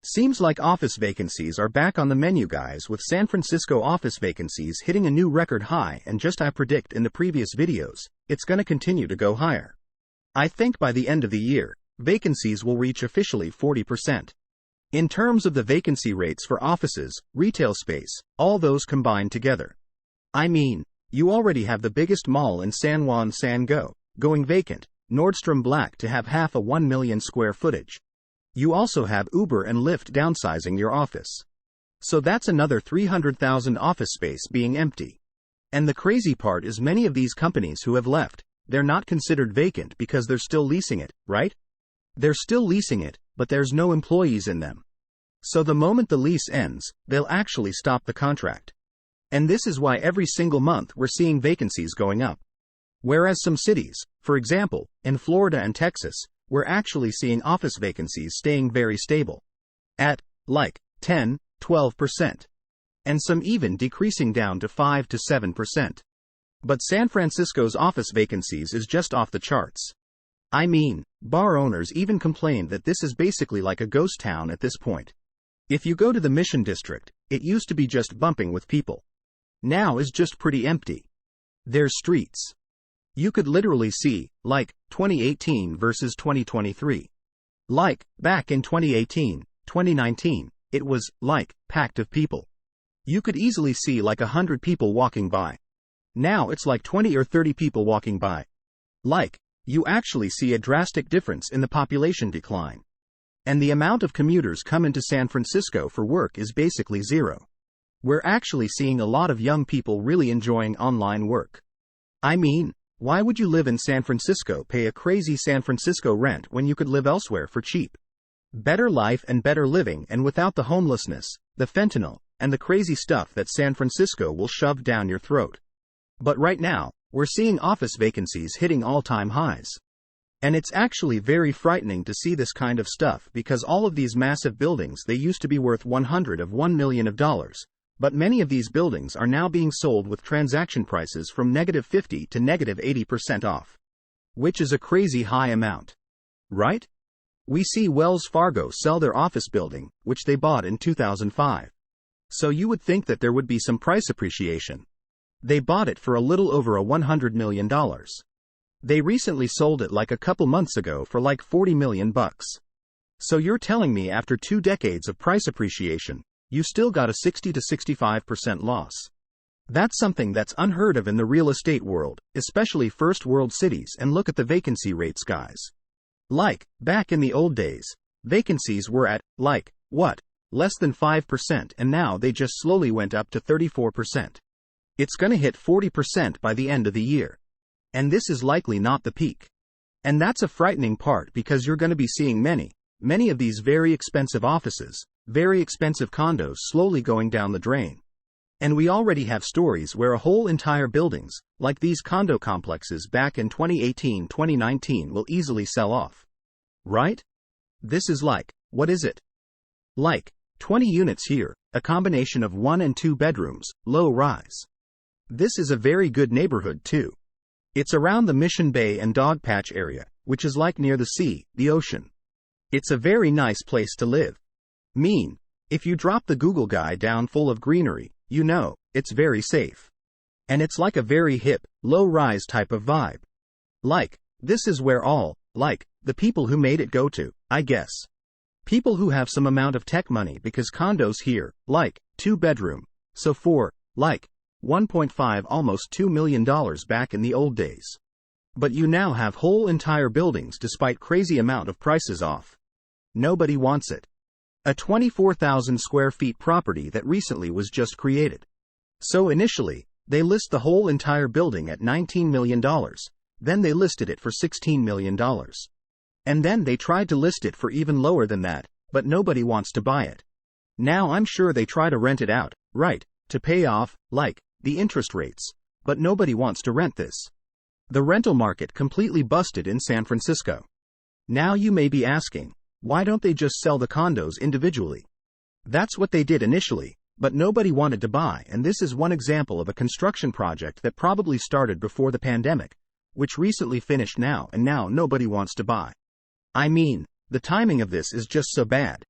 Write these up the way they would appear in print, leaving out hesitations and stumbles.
Seems like office vacancies are back on the menu, guys, with San Francisco office vacancies hitting a new record high, and just I predict in the previous videos, it's gonna continue to go higher. I think by the end of the year, vacancies will reach officially 40%. In terms of the vacancy rates for offices, retail space, all those combined together. I mean, you already have the biggest mall in San Juan going vacant, Nordstrom Black to have half a 1 million square footage. You also have Uber and Lyft downsizing your office. So that's another 300,000 office space being empty. And the crazy part is many of these companies who have left, they're not considered vacant because they're still leasing it, right? They're still leasing it, but there's no employees in them. So the moment the lease ends, they'll actually stop the contract. And this is why every single month we're seeing vacancies going up. Whereas some cities, for example, in Florida and Texas, we're actually seeing office vacancies staying very stable. At, like, 10, 12%. And some even decreasing down to 5 to 7%. But San Francisco's office vacancies is just off the charts. I mean, bar owners even complained that this is basically like a ghost town at this point. If you go to the Mission District, it used to be just bumping with people. Now is just pretty empty. There's streets. You could literally see, like, 2018 versus 2023. Like, back in 2018, 2019, it was, like, packed of people. You could easily see like 100 people walking by. Now it's like 20 or 30 people walking by. Like, you actually see a drastic difference in the population decline. And the amount of commuters come into San Francisco for work is basically zero. We're actually seeing a lot of young people really enjoying online work. I mean, why would you live in San Francisco, pay a crazy San Francisco rent when you could live elsewhere for cheap? Better life and better living, and without the homelessness, the fentanyl, and the crazy stuff that San Francisco will shove down your throat. But right now, we're seeing office vacancies hitting all-time highs. And it's actually very frightening to see this kind of stuff, because all of these massive buildings, they used to be worth $101 million, but many of these buildings are now being sold with transaction prices from -50 to -80% off. Which is a crazy high amount. Right? We see Wells Fargo sell their office building, which they bought in 2005. So you would think that there would be some price appreciation. They bought it for a little over $100 million. They recently sold it like a couple months ago for like $40 million. So you're telling me after 2 decades of price appreciation, you still got a 60 to 65% loss. That's something that's unheard of in the real estate world, especially first world cities, and look at the vacancy rates, guys. Like, back in the old days, vacancies were at, like, what? Less than 5%, and now they just slowly went up to 34%. It's gonna hit 40% by the end of the year. And this is likely not the peak. And that's a frightening part, because you're gonna be seeing many of these very expensive offices, very expensive condos slowly going down the drain. And we already have stories where a whole entire buildings, like these condo complexes back in 2018, 2019, will easily sell off. Right? This is like, what is it? Like, 20 units here, a combination of 1 and 2 bedrooms, low rise. This is a very good neighborhood too. It's around the Mission Bay and Dogpatch area, which is like near the sea, the ocean. It's a very nice place to live. If you drop the Google guy down full of greenery, you know, it's very safe. And it's like a very hip, low-rise type of vibe. Like, this is where all, like, the people who made it go to, I guess. People who have some amount of tech money, because condos here, like, 2-bedroom, so for, like, $1.5 almost $2 million back in the old days. But you now have whole entire buildings despite crazy amount of prices off. Nobody wants it. A 24,000 square feet property that recently was just created. So initially, they list the whole entire building at $19 million, then they listed it for $16 million. And then they tried to list it for even lower than that, but nobody wants to buy it. Now I'm sure they try to rent it out, right, to pay off, like, the interest rates, but nobody wants to rent this. The rental market completely busted in San Francisco. Now you may be asking, why don't they just sell the condos individually? That's what they did initially, but nobody wanted to buy, and this is one example of a construction project that probably started before the pandemic, which recently finished now, and now nobody wants to buy. I mean, the timing of this is just so bad.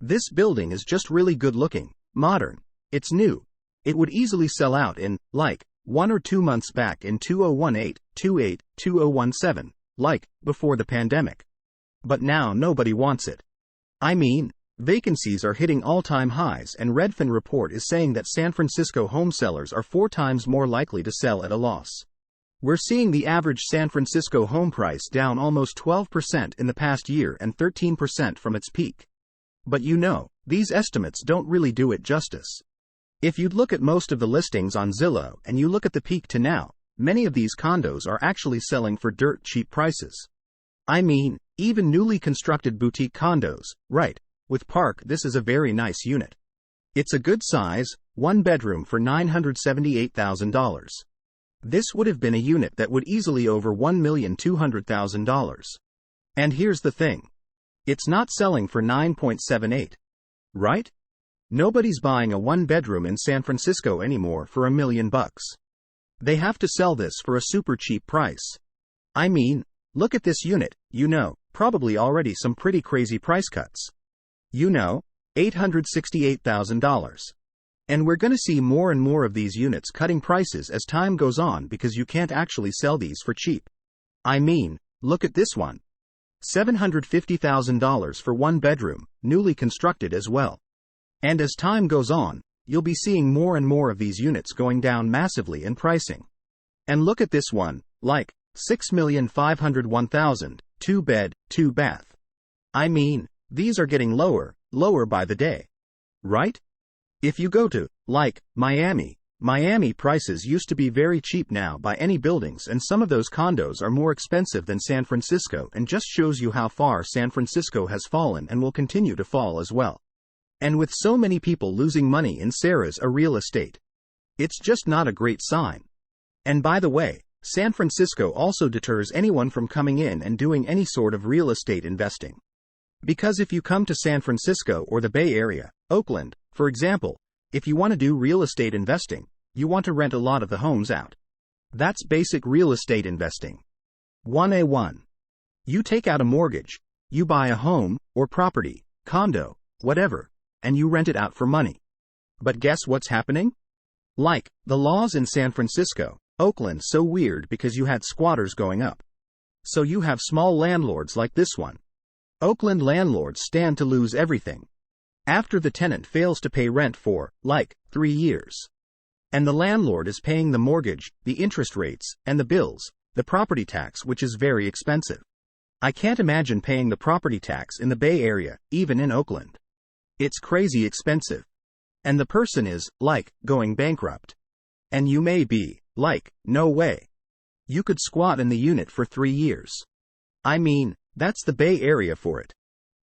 This building is just really good looking, modern, it's new. It would easily sell out in, like, 1 or 2 months back in 2018, 28, 2017, like, before the pandemic. But now nobody wants it. I mean, vacancies are hitting all-time highs, and Redfin report is saying that San Francisco home sellers are 4 times more likely to sell at a loss. We're seeing the average San Francisco home price down almost 12% in the past year and 13% from its peak. But you know, these estimates don't really do it justice. If you'd look at most of the listings on Zillow and you look at the peak to now, many of these condos are actually selling for dirt cheap prices. I mean, even newly constructed boutique condos, right? With Park, this is a very nice unit. It's a good size, 1 bedroom for $978,000. This would have been a unit that would easily over $1,200,000. And here's the thing. It's not selling for 9.78. Right? Nobody's buying a 1 bedroom in San Francisco anymore for $1 million. They have to sell this for a super cheap price. I mean, look at this unit, you know, probably already some pretty crazy price cuts. You know, $868,000. And we're gonna see more and more of these units cutting prices as time goes on because you can't actually sell these for cheap. I mean, look at this one. $750,000 for 1 bedroom, newly constructed as well. And as time goes on, you'll be seeing more and more of these units going down massively in pricing. And look at this one, like, $6,501,000, 2 bed, 2 bath. I mean, these are getting lower by the day. Right? If you go to, like, Miami prices used to be very cheap now by any buildings, and some of those condos are more expensive than San Francisco, and just shows you how far San Francisco has fallen and will continue to fall as well. And with so many people losing money in Sarah's real estate, it's just not a great sign. And by the way, San Francisco also deters anyone from coming in and doing any sort of real estate investing. Because if you come to San Francisco or the Bay Area, Oakland, for example, if you want to do real estate investing, you want to rent a lot of the homes out. That's basic real estate investing. 1A1. You take out a mortgage, you buy a home, or property, condo, whatever, and you rent it out for money. But guess what's happening? Like, the laws in San Francisco, Oakland so weird because you had squatters going up. So you have small landlords like this one. Oakland landlords stand to lose everything. After the tenant fails to pay rent for, like, 3 years. And the landlord is paying the mortgage, the interest rates, and the bills, the property tax, which is very expensive. I can't imagine paying the property tax in the Bay Area, even in Oakland. It's crazy expensive. And the person is, like, going bankrupt. And you may be, like, no way. You could squat in the unit for 3 years. I mean, that's the Bay Area for it.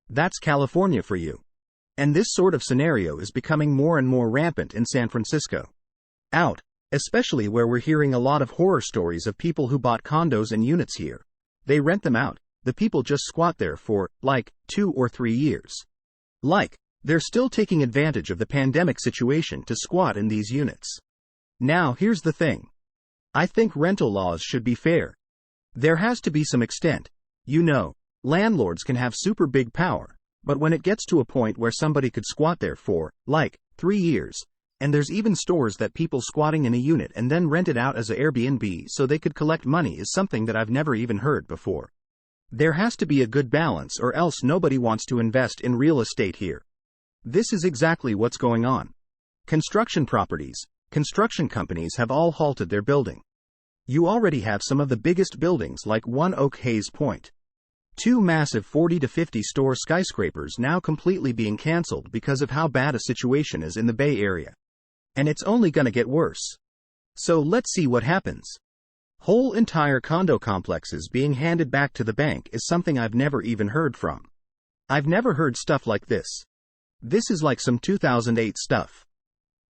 That's California for you. And this sort of scenario is becoming more and more rampant in San Francisco. Especially where we're hearing a lot of horror stories of people who bought condos and units here. They rent them out, the people just squat there for, like, 2 or 3 years. Like, they're still taking advantage of the pandemic situation to squat in these units. Now here's the thing. I think rental laws should be fair. There has to be some extent. You know, landlords can have super big power, but when it gets to a point where somebody could squat there for, like, 3 years, and there's even stores that people squatting in a unit and then rent it out as a Airbnb so they could collect money is something that I've never even heard before. There has to be a good balance or else nobody wants to invest in real estate here. This is exactly what's going on. Construction properties, construction companies have all halted their building. You already have some of the biggest buildings like One Oak Hayes Point. 2 massive 40 to 50 store skyscrapers now completely being canceled because of how bad a situation is in the Bay Area. And it's only gonna get worse. So let's see what happens. Whole entire condo complexes being handed back to the bank is something I've never even heard from. I've never heard stuff like this. This is like some 2008 stuff.